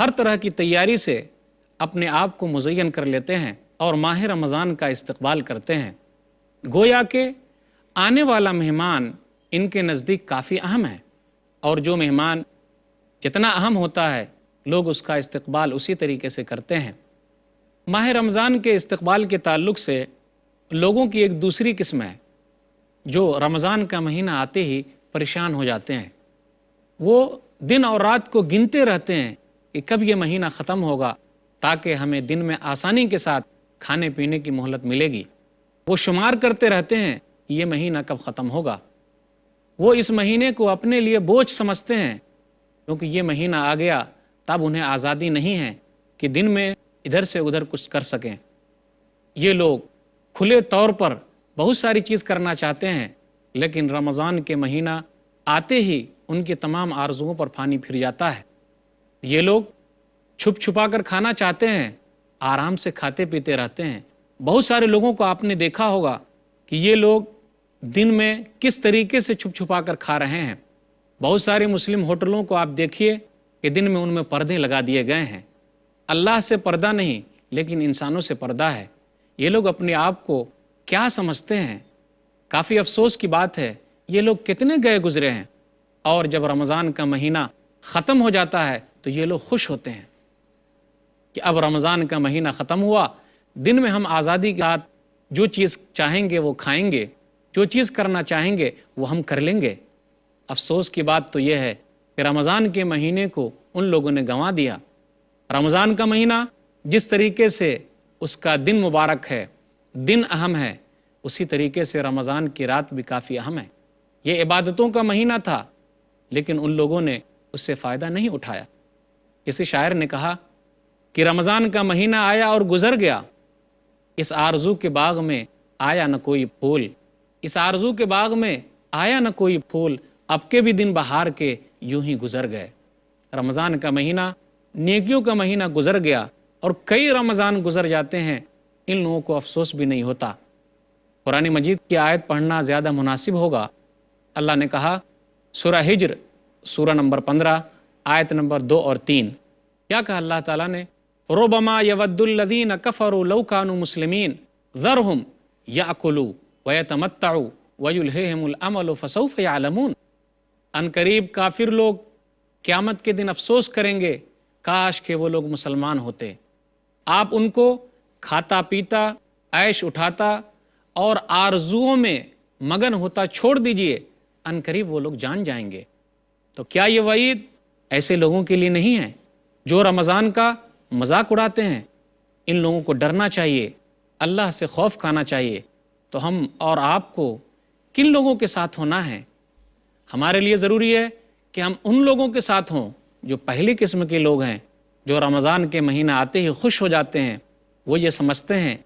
ہر طرح کی تیاری سے اپنے آپ کو مزین کر لیتے ہیں اور ماہ رمضان کا استقبال کرتے ہیں۔ گویا کہ آنے والا مہمان ان کے نزدیک کافی اہم ہے، اور جو مہمان جتنا اہم ہوتا ہے لوگ اس کا استقبال اسی طریقے سے کرتے ہیں۔ ماہ رمضان کے استقبال کے تعلق سے لوگوں کی ایک دوسری قسم ہے جو رمضان کا مہینہ آتے ہی پریشان ہو جاتے ہیں۔ وہ دن اور رات کو گنتے رہتے ہیں کہ کب یہ مہینہ ختم ہوگا تاکہ ہمیں دن میں آسانی کے ساتھ کھانے پینے کی مہلت ملے گی۔ وہ شمار کرتے رہتے ہیں کہ یہ مہینہ کب ختم ہوگا۔ وہ اس مہینے کو اپنے لیے بوجھ سمجھتے ہیں، کیونکہ یہ مہینہ آ گیا تب انہیں آزادی نہیں ہے کہ دن میں ادھر سے ادھر کچھ کر سکیں۔ یہ لوگ کھلے طور پر بہت ساری چیز کرنا چاہتے ہیں، لیکن رمضان کے مہینہ آتے ہی ان کی تمام آرزوؤں پر پانی پھر جاتا ہے۔ یہ لوگ چھپ چھپا کر کھانا چاہتے ہیں، آرام سے کھاتے پیتے رہتے ہیں۔ بہت سارے لوگوں کو آپ نے دیکھا ہوگا کہ یہ لوگ دن میں کس طریقے سے چھپ چھپا کر کھا رہے ہیں۔ بہت سارے مسلم ہوٹلوں کو آپ دیکھیے کہ دن میں ان میں پردے لگا دیے گئے ہیں۔ اللہ سے پردہ نہیں، لیکن انسانوں سے پردہ ہے۔ یہ لوگ اپنے آپ کو کیا سمجھتے ہیں؟ کافی افسوس کی بات ہے، یہ لوگ کتنے گئے گزرے ہیں، اور جب رمضان کا مہینہ ختم ہو جاتا ہے تو یہ لوگ خوش ہوتے ہیں کہ اب رمضان کا مہینہ ختم ہوا، دن میں ہم آزادی کے ساتھ جو چیز چاہیں گے وہ کھائیں گے، جو چیز کرنا چاہیں گے وہ ہم کر لیں گے۔ افسوس کی بات تو یہ ہے کہ رمضان کے مہینے کو ان لوگوں نے گنوا دیا۔ رمضان کا مہینہ جس طریقے سے اس کا دن مبارک ہے، دن اہم ہے، اسی طریقے سے رمضان کی رات بھی کافی اہم ہے۔ یہ عبادتوں کا مہینہ تھا، لیکن ان لوگوں نے اس سے فائدہ نہیں اٹھایا۔ کسی شاعر نے کہا کہ رمضان کا مہینہ آیا اور گزر گیا، اس آرزو کے باغ میں آیا نہ کوئی پھول، اس آرزو کے باغ میں آیا نہ کوئی پھول، اب کے بھی دن بہار کے یوں ہی گزر گئے۔ رمضان کا مہینہ نیکیوں کا مہینہ گزر گیا، اور کئی رمضان گزر جاتے ہیں، ان لوگوں کو افسوس بھی نہیں ہوتا۔ قرآن مجید کی آیت پڑھنا زیادہ مناسب ہوگا۔ اللہ نے کہا سورہ ہجر سورہ نمبر 15 آیت نمبر 2 اور 3، کیا کہا اللہ تعالیٰ نے؟ ربما یود الذین کفروا لو کانوا مسلمین ذرہم یاکلوا ویتمتعوا ویلہہم الامل فسوف یعلمون۔ ان قریب کافر لوگ قیامت کے دن افسوس کریں گے، کاش کہ وہ لوگ مسلمان ہوتے۔ آپ ان کو کھاتا پیتا، عیش اٹھاتا اور آرزوؤں میں مگن ہوتا چھوڑ دیجئے، ان قریب وہ لوگ جان جائیں گے۔ تو کیا یہ وعید ایسے لوگوں کے لیے نہیں ہے جو رمضان کا مذاق اڑاتے ہیں؟ ان لوگوں کو ڈرنا چاہیے، اللہ سے خوف کھانا چاہیے۔ تو ہم اور آپ کو کن لوگوں کے ساتھ ہونا ہے؟ ہمارے لیے ضروری ہے کہ ہم ان لوگوں کے ساتھ ہوں جو پہلی قسم کے لوگ ہیں، جو رمضان کے مہینہ آتے ہی خوش ہو جاتے ہیں۔ وہ یہ سمجھتے ہیں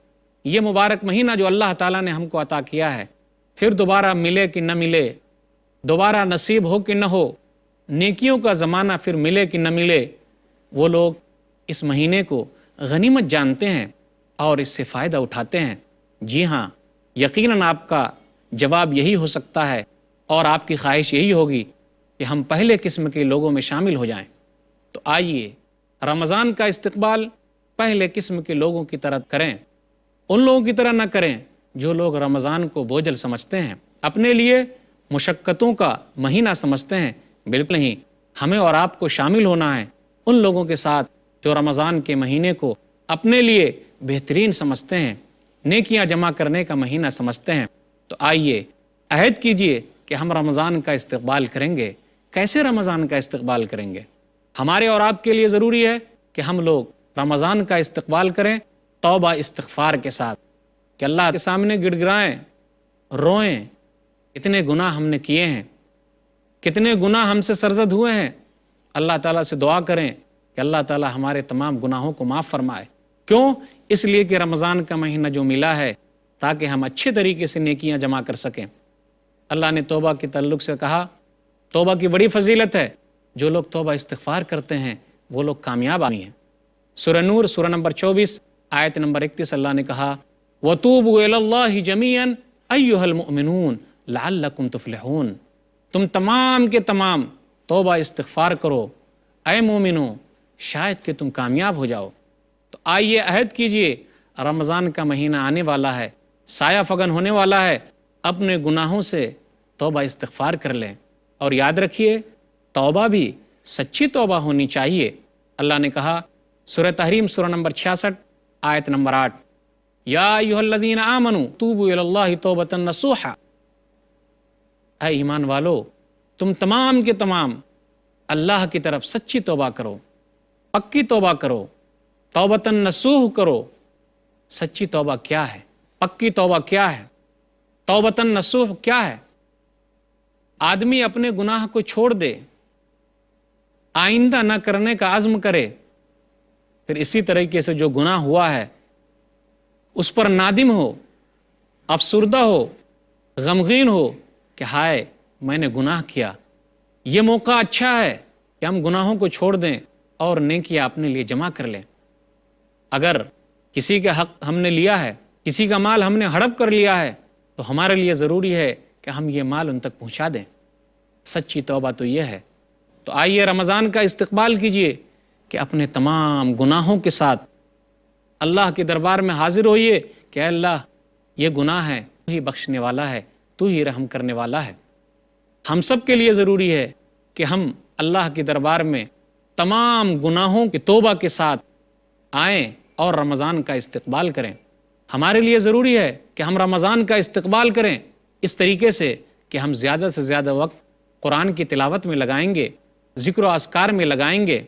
یہ مبارک مہینہ جو اللہ تعالیٰ نے ہم کو عطا کیا ہے، پھر دوبارہ ملے کہ نہ ملے، دوبارہ نصیب ہو کہ نہ ہو، نیکیوں کا زمانہ پھر ملے کہ نہ ملے، وہ لوگ اس مہینے کو غنیمت جانتے ہیں اور اس سے فائدہ اٹھاتے ہیں۔ جی ہاں، یقیناً آپ کا جواب یہی ہو سکتا ہے، اور آپ کی خواہش یہی ہوگی کہ ہم پہلے قسم کے لوگوں میں شامل ہو جائیں۔ تو آئیے رمضان کا استقبال پہلے قسم کے لوگوں کی طرح کریں، ان لوگوں کی طرح نہ کریں جو لوگ رمضان کو بوجھل سمجھتے ہیں، اپنے لیے مشقتوں کا مہینہ سمجھتے ہیں۔ بالکل نہیں، ہمیں اور آپ کو شامل ہونا ہے ان لوگوں کے ساتھ جو رمضان کے مہینے کو اپنے لیے بہترین سمجھتے ہیں، نیکیاں جمع کرنے کا مہینہ سمجھتے ہیں۔ تو آئیے عہد کیجئے کہ ہم رمضان کا استقبال کریں گے۔ کیسے رمضان کا استقبال کریں گے؟ ہمارے اور آپ کے لیے ضروری ہے کہ ہم لوگ رمضان کا استقبال کریں توبہ استغفار کے ساتھ، کہ اللہ کے سامنے گڑ گڑائیں، روئیں، اتنے گناہ ہم نے کیے ہیں، کتنے گناہ ہم سے سرزد ہوئے ہیں۔ اللہ تعالیٰ سے دعا کریں کہ اللہ تعالیٰ ہمارے تمام گناہوں کو معاف فرمائے۔ کیوں؟ اس لیے کہ رمضان کا مہینہ جو ملا ہے تاکہ ہم اچھے طریقے سے نیکیاں جمع کر سکیں۔ اللہ نے توبہ کے تعلق سے کہا، توبہ کی بڑی فضیلت ہے، جو لوگ توبہ استغفار کرتے ہیں وہ لوگ کامیاب آدمی ہیں۔ سورہ نور سورہ نمبر 24 آیت نمبر 31 اللہ نے کہا وَتُوبُوا إِلَى اللَّهِ جَمِيعًا أَيُّهَا الْمُؤْمِنُونَ لَعَلَّكُمْ تُفْلِحُونَ۔ تم تمام کے تمام توبہ استغفار کرو، اے مومنو، شاید کہ تم کامیاب ہو جاؤ۔ تو آئیے عہد کیجئے، رمضان کا مہینہ آنے والا ہے، سایہ فگن ہونے والا ہے، اپنے گناہوں سے توبہ استغفار کر لیں، اور یاد رکھیے توبہ بھی سچی توبہ ہونی چاہیے۔ اللہ نے کہا سورہ تحریم سورہ نمبر 66 آیت نمبر 8، یا ایھا الذین آمنوا توبوا الی اللہ توبۃ نصوحا، اے ایمان والو تم تمام کے تمام اللہ کی طرف سچی توبہ کرو، پکی توبہ کرو، توبۃ نصوح کرو۔ سچی توبہ کیا ہے؟ پکی توبہ کیا ہے؟ توبۃ نصوح کیا ہے؟ آدمی اپنے گناہ کو چھوڑ دے، آئندہ نہ کرنے کا عزم کرے، پھر اسی طریقے سے جو گناہ ہوا ہے اس پر نادم ہو، افسردہ ہو، غمگین ہو کہ ہائے میں نے گناہ کیا۔ یہ موقع اچھا ہے کہ ہم گناہوں کو چھوڑ دیں اور نیکیاں اپنے لیے جمع کر لیں۔ اگر کسی کا حق ہم نے لیا ہے، کسی کا مال ہم نے ہڑپ کر لیا ہے، تو ہمارے لیے ضروری ہے کہ ہم یہ مال ان تک پہنچا دیں۔ سچی توبہ تو یہ ہے۔ تو آئیے رمضان کا استقبال کیجئے کہ اپنے تمام گناہوں کے ساتھ اللہ کے دربار میں حاضر ہوئیے کہ اے اللہ یہ گناہ ہے، تو ہی بخشنے والا ہے، تو ہی رحم کرنے والا ہے۔ ہم سب کے لیے ضروری ہے کہ ہم اللہ کے دربار میں تمام گناہوں کی توبہ کے ساتھ آئیں اور رمضان کا استقبال کریں۔ ہمارے لیے ضروری ہے کہ ہم رمضان کا استقبال کریں اس طریقے سے کہ ہم زیادہ سے زیادہ وقت قرآن کی تلاوت میں لگائیں گے، ذکر و اذکار میں لگائیں گے،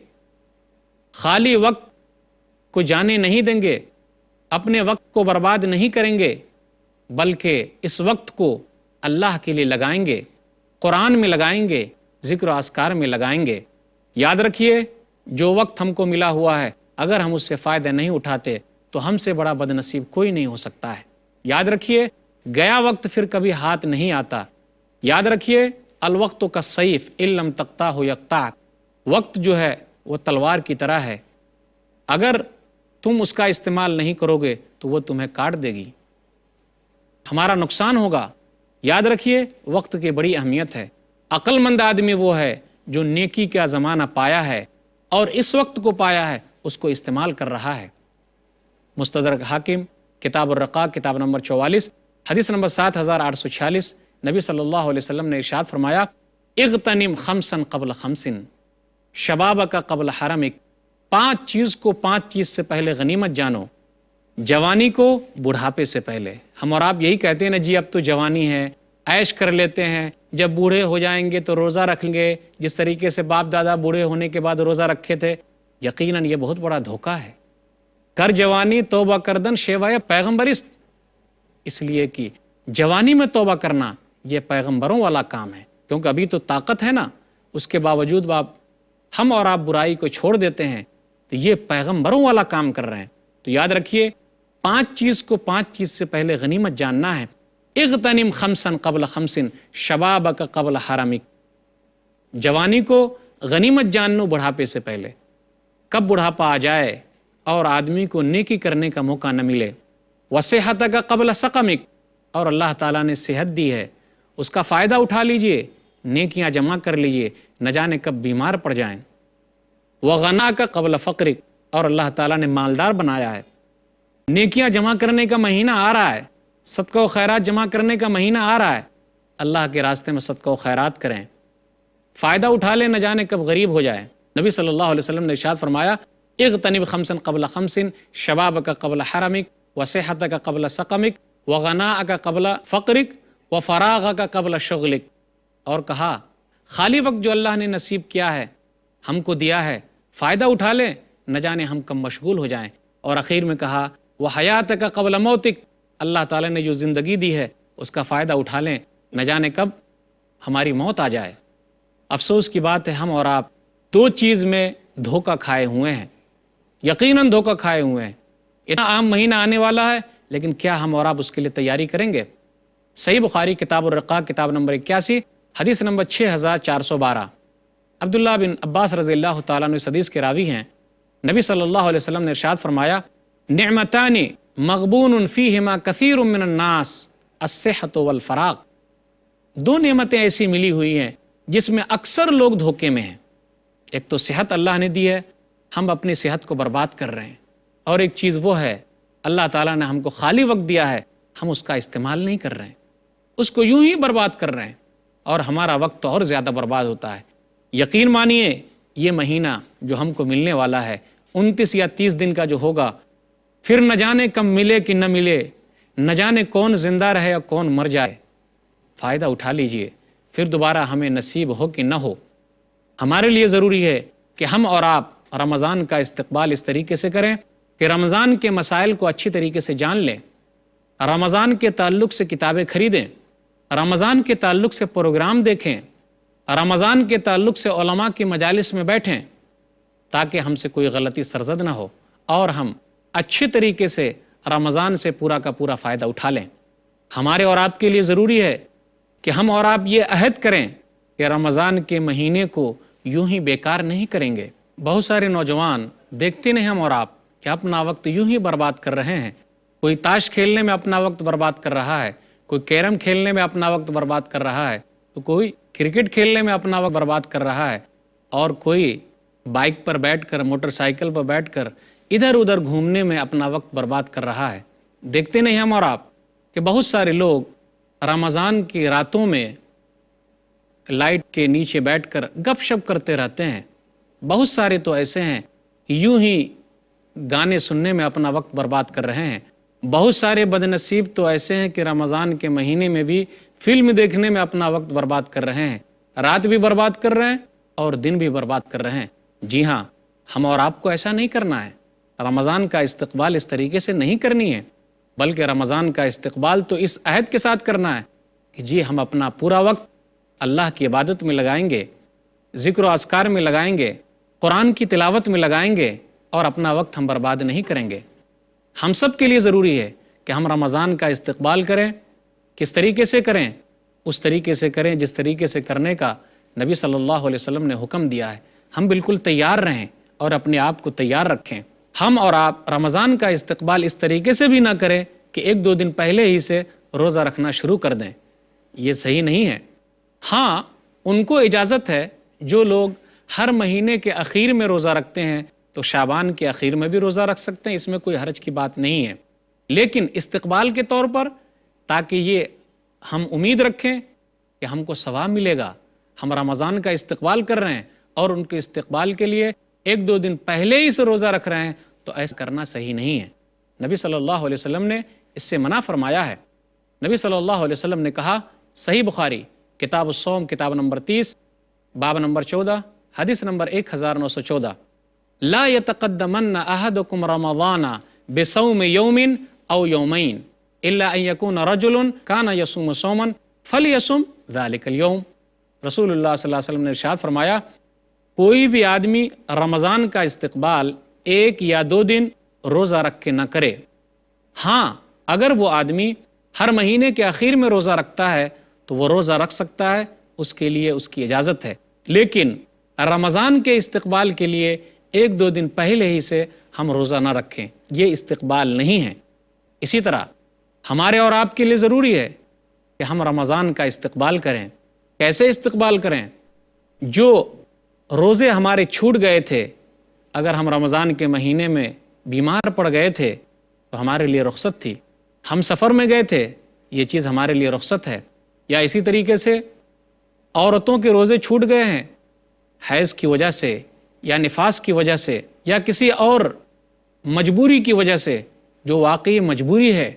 خالی وقت کو جانے نہیں دیں گے، اپنے وقت کو برباد نہیں کریں گے، بلکہ اس وقت کو اللہ کے لیے لگائیں گے، قرآن میں لگائیں گے، ذکر و اذکار میں لگائیں گے۔ یاد رکھیے جو وقت ہم کو ملا ہوا ہے اگر ہم اس سے فائدہ نہیں اٹھاتے تو ہم سے بڑا بد نصیب کوئی نہیں ہو سکتا ہے۔ یاد رکھیے گیا وقت پھر کبھی ہاتھ نہیں آتا۔ یاد رکھیے الوقت کالسیف ان لم تقطعہ یقطعک، وقت جو ہے وہ تلوار کی طرح ہے، اگر تم اس کا استعمال نہیں کرو گے تو وہ تمہیں کاٹ دے گی، ہمارا نقصان ہوگا۔ یاد رکھیے وقت کی بڑی اہمیت ہے۔ عقل مند آدمی وہ ہے جو نیکی کا زمانہ پایا ہے اور اس وقت کو پایا ہے، اس کو استعمال کر رہا ہے۔ مستدرک حاکم کتاب الرقاق کتاب نمبر 44 حدیث نمبر 7846، نبی صلی اللہ علیہ وسلم نے ارشاد فرمایا اغتنم خمسا قبل خمس شبابک قبل حرمک، 5 چیز کو 5 چیز سے پہلے غنیمت جانو، جوانی کو بڑھاپے سے پہلے۔ ہم اور آپ یہی کہتے ہیں نا جی اب تو جوانی ہے، عیش کر لیتے ہیں، جب بوڑھے ہو جائیں گے تو روزہ رکھ گے، جس طریقے سے باپ دادا بوڑھے ہونے کے بعد روزہ رکھے تھے۔ یقیناً یہ بہت بڑا دھوکہ ہے۔ کر جوانی توبہ کردن شیوائے پیغمبرست، اس لیے کہ جوانی میں توبہ کرنا یہ پیغمبروں والا کام ہے، کیونکہ ابھی تو طاقت ہے نا، اس کے باوجود ہم اور آپ برائی کو چھوڑ دیتے ہیں، تو یہ پیغمبروں والا کام کر رہے ہیں۔ تو یاد رکھیے 5 چیز کو 5 چیز سے پہلے غنیمت جاننا ہے۔ اغتنم خمسا قبل خمس شبابک قبل حرمک، جوانی کو غنیمت جانو بڑھاپے سے پہلے۔ کب بڑھاپا آ جائے اور آدمی کو نیکی کرنے کا موقع نہ ملے، وصحتک قبل سقمک، اور اللہ تعالیٰ نے صحت دی ہے اس کا فائدہ اٹھا لیجئے، نیکیاں جمع کر لیجئے، نہ جانے کب بیمار پڑ جائیں۔ وغناک قبل فقرک، اور اللہ تعالیٰ نے مالدار بنایا ہے۔ نیکیاں جمع کرنے کا مہینہ آ رہا ہے، صدقہ و خیرات جمع کرنے کا مہینہ آ رہا ہے، اللہ کے راستے میں صدقہ و خیرات کریں، فائدہ اٹھا لیں، نہ جانے کب غریب ہو جائے۔ نبی صلی اللہ علیہ وسلم نے ارشاد فرمایا اغتنم خمسا قبل خمس شبابک قبل حرمک وصحتک قبل سقمک وغناءک قبل فقرک وفراغک قبل شغلک، اور کہا خالی وقت جو اللہ نے نصیب کیا ہے، ہم کو دیا ہے، فائدہ اٹھا لیں، نہ جانے ہم کب مشغول ہو جائیں۔ اور اخیر میں کہا وحیاتک قبل موتک، اللہ تعالیٰ نے جو زندگی دی ہے اس کا فائدہ اٹھا لیں، نہ جانے کب ہماری موت آ جائے۔ افسوس کی بات ہے ہم اور آپ 2 چیز میں دھوکہ کھائے ہوئے ہیں، یقیناً دھوکہ کھائے ہوئے ہیں۔ اتنا عام مہینہ آنے والا ہے لیکن کیا ہم اور آپ اس کے لیے تیاری کریں گے؟ صحیح بخاری کتاب الرقاق کتاب نمبر 81 حدیث نمبر 6412، عبداللہ بن عباس رضی اللہ تعالیٰ عنہ اس حدیث کے راوی ہیں۔ نبی صلی اللہ علیہ وسلم نے ارشاد فرمایا نعمتان مغبون فیہما کثیر من الناس الصحۃ والفراغ، 2 نعمتیں ایسی ملی ہوئی ہیں جس میں اکثر لوگ دھوکے میں ہیں۔ ایک تو صحت اللہ نے دی ہے، ہم اپنی صحت کو برباد کر رہے ہیں، اور ایک چیز وہ ہے اللہ تعالیٰ نے ہم کو خالی وقت دیا ہے، ہم اس کا استعمال نہیں کر رہے ہیں، اس کو یوں ہی برباد کر رہے ہیں، اور ہمارا وقت تو اور زیادہ برباد ہوتا ہے۔ یقین مانیے یہ مہینہ جو ہم کو ملنے والا ہے 29 یا 30 دن کا جو ہوگا، پھر نہ جانے کب ملے کہ نہ ملے، نہ جانے کون زندہ رہے یا کون مر جائے۔ فائدہ اٹھا لیجئے، پھر دوبارہ ہمیں نصیب ہو کہ نہ ہو۔ ہمارے لیے ضروری ہے کہ ہم اور آپ رمضان کا استقبال اس طریقے سے کریں کہ رمضان کے مسائل کو اچھی طریقے سے جان لیں، رمضان کے تعلق سے کتابیں خریدیں، رمضان کے تعلق سے پروگرام دیکھیں، رمضان کے تعلق سے علماء کی مجالس میں بیٹھیں، تاکہ ہم سے کوئی غلطی سرزد نہ ہو اور ہم اچھے طریقے سے رمضان سے پورا کا پورا فائدہ اٹھا لیں۔ ہمارے اور آپ کے لیے ضروری ہے کہ ہم اور آپ یہ عہد کریں کہ رمضان کے مہینے کو یوں ہی بیکار نہیں کریں گے۔ بہت سارے نوجوان دیکھتے نہیں ہم اور آپ کہ اپنا وقت یوں ہی برباد کر رہے ہیں، کوئی تاش کھیلنے میں اپنا وقت برباد کر رہا ہے، کوئی کیرم کھیلنے میں اپنا وقت برباد کر رہا ہے، تو کوئی کرکٹ کھیلنے میں اپنا وقت برباد کر رہا ہے، اور کوئی بائک پر بیٹھ کر، موٹر سائیکل پر بیٹھ کر ادھر ادھر گھومنے میں اپنا وقت برباد کر رہا ہے۔ دیکھتے نہیں ہم اور آپ کہ بہت سارے لوگ رمضان کی راتوں میں لائٹ کے نیچے بیٹھ کر گپ شپ کرتے رہتے ہیں، بہت سارے تو ایسے ہیں کہ یوں ہی گانے سننے میں اپنا وقت برباد کر رہے ہیں، بہت سارے بدنصیب تو ایسے ہیں کہ رمضان کے مہینے میں بھی فلم دیکھنے میں اپنا وقت برباد کر رہے ہیں، رات بھی برباد کر رہے ہیں اور دن بھی برباد کر رہے ہیں۔ جی ہاں، ہم اور آپ کو ایسا نہیں کرنا ہے، رمضان کا استقبال اس طریقے سے نہیں کرنی ہے، بلکہ رمضان کا استقبال تو اس عہد کے ساتھ کرنا ہے کہ جی ہم اپنا پورا وقت اللہ کی عبادت میں لگائیں گے، ذکر و اذکار میں لگائیں گے، قرآن کی تلاوت میں لگائیں گے، اور اپنا وقت ہم برباد نہیں کریں گے۔ ہم سب کے لیے ضروری ہے کہ ہم رمضان کا استقبال کریں۔ کس طریقے سے کریں؟ اس طریقے سے کریں جس طریقے سے کرنے کا نبی صلی اللہ علیہ وسلم نے حکم دیا ہے۔ ہم بالکل تیار رہیں اور اپنے آپ کو تیار رکھیں۔ ہم اور آپ رمضان کا استقبال اس طریقے سے بھی نہ کریں کہ 1-2 دن پہلے ہی سے روزہ رکھنا شروع کر دیں، یہ صحیح نہیں ہے۔ ہاں، ان کو اجازت ہے جو لوگ ہر مہینے کے اخیر میں روزہ رکھتے ہیں تو شعبان کے اخیر میں بھی روزہ رکھ سکتے ہیں، اس میں کوئی حرج کی بات نہیں ہے، لیکن استقبال کے طور پر تاکہ یہ ہم امید رکھیں کہ ہم کو ثواب ملے گا، ہم رمضان کا استقبال کر رہے ہیں اور ان کے استقبال کے لیے 1-2 دن پہلے ہی سے روزہ رکھ رہے ہیں، تو ایسا کرنا صحیح نہیں ہے۔ نبی صلی اللہ علیہ وسلم نے اس سے منع فرمایا ہے۔ نبی صلی اللہ علیہ وسلم نے کہا، صحیح بخاری کتاب الصوم کتاب نمبر 30 باب نمبر 14 حدیث نمبر 1914، لا يتقدمن احدكم رمضان بصوم يوم او يومين الا ان يكون رجل كان يصوم صوما فليصم ذلك اليوم۔ رسول اللہ صلی اللہ علیہ وسلم نے ارشاد فرمایا، کوئی بھی آدمی رمضان کا استقبال 1 یا 2 دن روزہ رکھ کے نہ کرے۔ ہاں، اگر وہ آدمی ہر مہینے کے اخیر میں روزہ رکھتا ہے تو وہ روزہ رکھ سکتا ہے، اس کے لیے اس کی اجازت ہے، لیکن رمضان کے استقبال کے لیے 1-2 دن پہلے ہی سے ہم روزہ نہ رکھیں، یہ استقبال نہیں ہے۔ اسی طرح ہمارے اور آپ کے لیے ضروری ہے کہ ہم رمضان کا استقبال کریں۔ کیسے استقبال کریں؟ جو روزے ہمارے چھوٹ گئے تھے، اگر ہم رمضان کے مہینے میں بیمار پڑ گئے تھے تو ہمارے لیے رخصت تھی، ہم سفر میں گئے تھے، یہ چیز ہمارے لیے رخصت ہے، یا اسی طریقے سے عورتوں کے روزے چھوٹ گئے ہیں حیض کی وجہ سے یا نفاس کی وجہ سے یا کسی اور مجبوری کی وجہ سے، جو واقعی مجبوری ہے،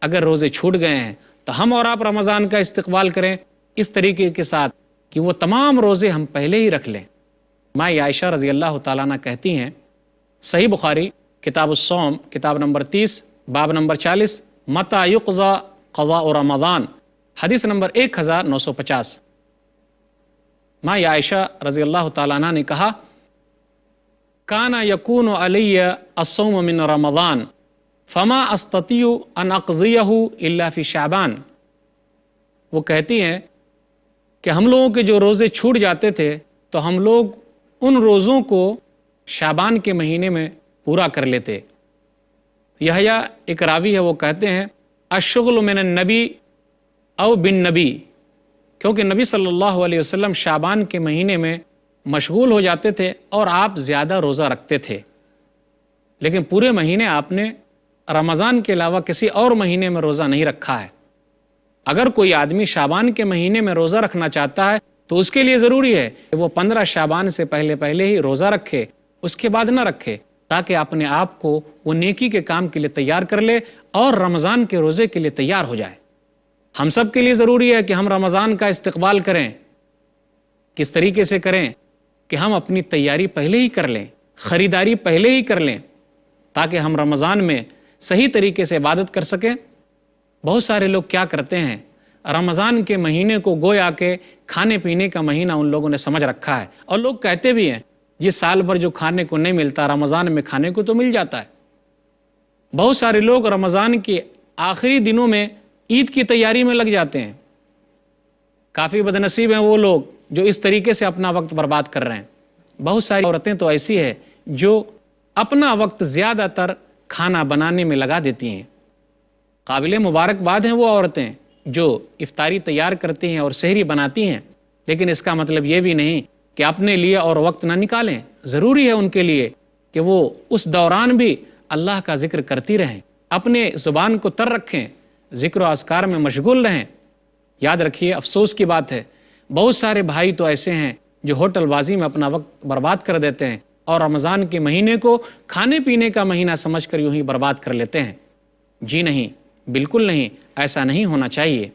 اگر روزے چھوٹ گئے ہیں تو ہم اور آپ رمضان کا استقبال کریں اس طریقے کے ساتھ کہ وہ تمام روزے ہم پہلے ہی رکھ لیں۔ ماں عائشہ رضی اللہ تعالیٰ عنہ کہتی ہیں، صحیح بخاری کتاب الصوم کتاب نمبر 30 باب نمبر 40 متى يقضى قضاء رمضان حدیث نمبر 1950۔ ماں عائشہ رضی اللہ تعالیٰ عنہ نے کہا، کانا یکون علی الصوم من رمضان فما استطیع ان اقضیہ الا فی شعبان۔ وہ کہتی ہیں کہ ہم لوگوں کے جو روزے چھوٹ جاتے تھے تو ہم لوگ ان روزوں کو شعبان کے مہینے میں پورا کر لیتے۔ یحییٰ ایک راوی ہے، وہ کہتے ہیں، الشغل من النبی او بالنبی، کیونکہ نبی صلی اللہ علیہ وسلم شعبان کے مہینے میں مشغول ہو جاتے تھے اور آپ زیادہ روزہ رکھتے تھے، لیکن پورے مہینے آپ نے رمضان کے علاوہ کسی اور مہینے میں روزہ نہیں رکھا ہے۔ اگر کوئی آدمی شعبان کے مہینے میں روزہ رکھنا چاہتا ہے تو اس کے لیے ضروری ہے کہ وہ 15 شعبان سے پہلے ہی روزہ رکھے، اس کے بعد نہ رکھے، تاکہ اپنے آپ کو وہ نیکی کے کام کے لیے تیار کر لے اور رمضان کے روزے کے لیے تیار ہو جائے۔ ہم سب کے لیے ضروری ہے کہ ہم رمضان کا استقبال کریں۔ کس طریقے سے کریں کہ ہم اپنی تیاری پہلے ہی کر لیں، خریداری پہلے ہی کر لیں، تاکہ ہم رمضان میں صحیح طریقے سے عبادت کر سکیں۔ بہت سارے لوگ کیا کرتے ہیں، رمضان کے مہینے کو گویا کہ کھانے پینے کا مہینہ ان لوگوں نے سمجھ رکھا ہے، اور لوگ کہتے بھی ہیں یہ سال بھر جو کھانے کو نہیں ملتا رمضان میں کھانے کو تو مل جاتا ہے۔ بہت سارے لوگ رمضان کے آخری دنوں میں عید کی تیاری میں لگ جاتے ہیں۔ کافی بدنصیب ہیں وہ لوگ جو اس طریقے سے اپنا وقت برباد کر رہے ہیں۔ بہت ساری عورتیں تو ایسی ہیں جو اپنا وقت زیادہ تر کھانا بنانے میں لگا دیتی ہیں۔ قابل مبارکباد ہیں وہ عورتیں جو افطاری تیار کرتی ہیں اور سحری بناتی ہیں، لیکن اس کا مطلب یہ بھی نہیں کہ اپنے لیے اور وقت نہ نکالیں۔ ضروری ہے ان کے لیے کہ وہ اس دوران بھی اللہ کا ذکر کرتی رہیں، اپنے زبان کو تر رکھیں، ذکر و اذکار میں مشغول رہیں۔ یاد رکھیے، افسوس کی بات ہے، بہت سارے بھائی تو ایسے ہیں جو ہوٹل بازی میں اپنا وقت برباد کر دیتے ہیں اور رمضان کے مہینے کو کھانے پینے کا مہینہ سمجھ کر یوں ہی برباد کر لیتے ہیں۔ جی نہیں، بالکل نہیں، ایسا نہیں ہونا چاہیے۔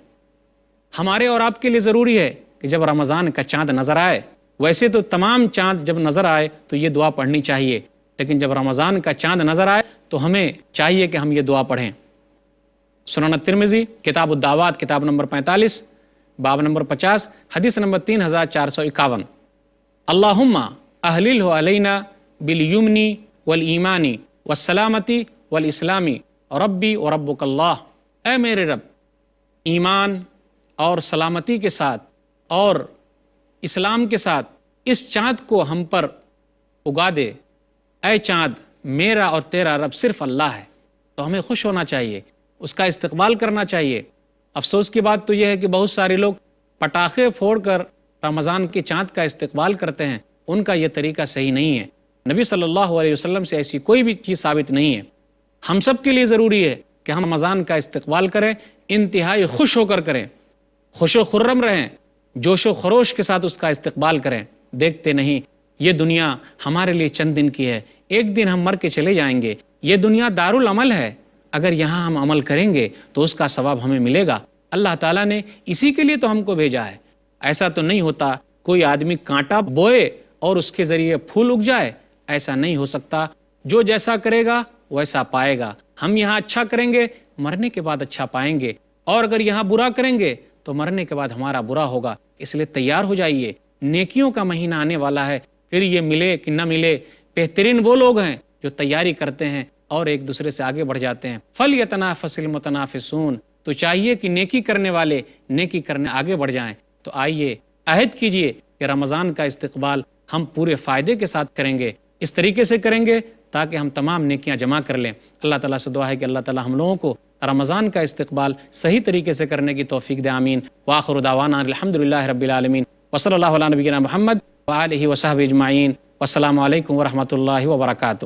ہمارے اور آپ کے لیے ضروری ہے کہ جب رمضان کا چاند نظر آئے، ویسے تو تمام چاند جب نظر آئے تو یہ دعا پڑھنی چاہیے، لیکن جب رمضان کا چاند نظر آئے تو ہمیں چاہیے کہ ہم یہ دعا پڑھیں۔ سنن الترمذی کتاب الدعوات کتاب نمبر 45 باب نمبر 50 حدیث نمبر 3451، اللہم احللہ علینا بالیمن والایمان والسلامتی والاسلامی ربی و ربک اللہ۔ اے میرے رب، ایمان اور سلامتی کے ساتھ اور اسلام کے ساتھ اس چاند کو ہم پر اگا دے۔ اے چاند، میرا اور تیرا رب صرف اللہ ہے۔ تو ہمیں خوش ہونا چاہیے، اس کا استقبال کرنا چاہیے۔ افسوس کی بات تو یہ ہے کہ بہت سارے لوگ پٹاخے پھوڑ کر رمضان کے چاند کا استقبال کرتے ہیں، ان کا یہ طریقہ صحیح نہیں ہے۔ نبی صلی اللہ علیہ وسلم سے ایسی کوئی بھی چیز ثابت نہیں ہے۔ ہم سب کے لیے ضروری ہے کہ ہم رمضان کا استقبال کریں، انتہائی خوش ہو کر کریں، خوش و خرم رہیں، جوش و خروش کے ساتھ اس کا استقبال کریں۔ دیکھتے نہیں، یہ دنیا ہمارے لیے چند دن کی ہے، ایک دن ہم مر کے چلے جائیں گے۔ یہ دنیا دارالعمل ہے، اگر یہاں ہم عمل کریں گے تو اس کا ثواب ہمیں ملے گا۔ اللہ تعالیٰ نے اسی کے لیے تو ہم کو بھیجا ہے۔ ایسا تو نہیں ہوتا کوئی آدمی کانٹا بوئے اور اس کے ذریعے پھول اگ جائے، ایسا نہیں ہو سکتا۔ جو جیسا کرے گا ویسا پائے گا۔ ہم یہاں اچھا کریں گے، مرنے کے بعد اچھا پائیں گے، اور اگر یہاں برا کریں گے تو مرنے کے بعد ہمارا برا ہوگا۔ اس لیے تیار ہو جائیے، نیکیوں کا مہینہ آنے والا ہے، پھر یہ ملے کہ نہ ملے۔ بہترین وہ لوگ ہیں جو تیاری کرتے ہیں اور ایک دوسرے سے آگے بڑھ جاتے ہیں۔ فَلْيَتَنَافَسِ الْمُتَنَافِسُونَ، تو چاہیے کہ نیکی کرنے والے نیکی کرنے آگے بڑھ جائیں۔ تو آئیے عہد کیجئے کہ رمضان کا استقبال ہم پورے فائدے کے ساتھ کریں گے، اس طریقے سے کریں گے تاکہ ہم تمام نیکیاں جمع کر لیں۔ اللہ تعالیٰ سے دعا ہے کہ اللہ تعالیٰ ہم لوگوں کو رمضان کا استقبال صحیح طریقے سے کرنے کی توفیق دے، آمین۔ وآخر دعوانا الحمدللہ رب العالمین، وصلی اللہ علی نبینا محمد وآلہ وصحبہ اجمعین، والسلام علیکم ورحمۃ اللہ وبرکاتہ۔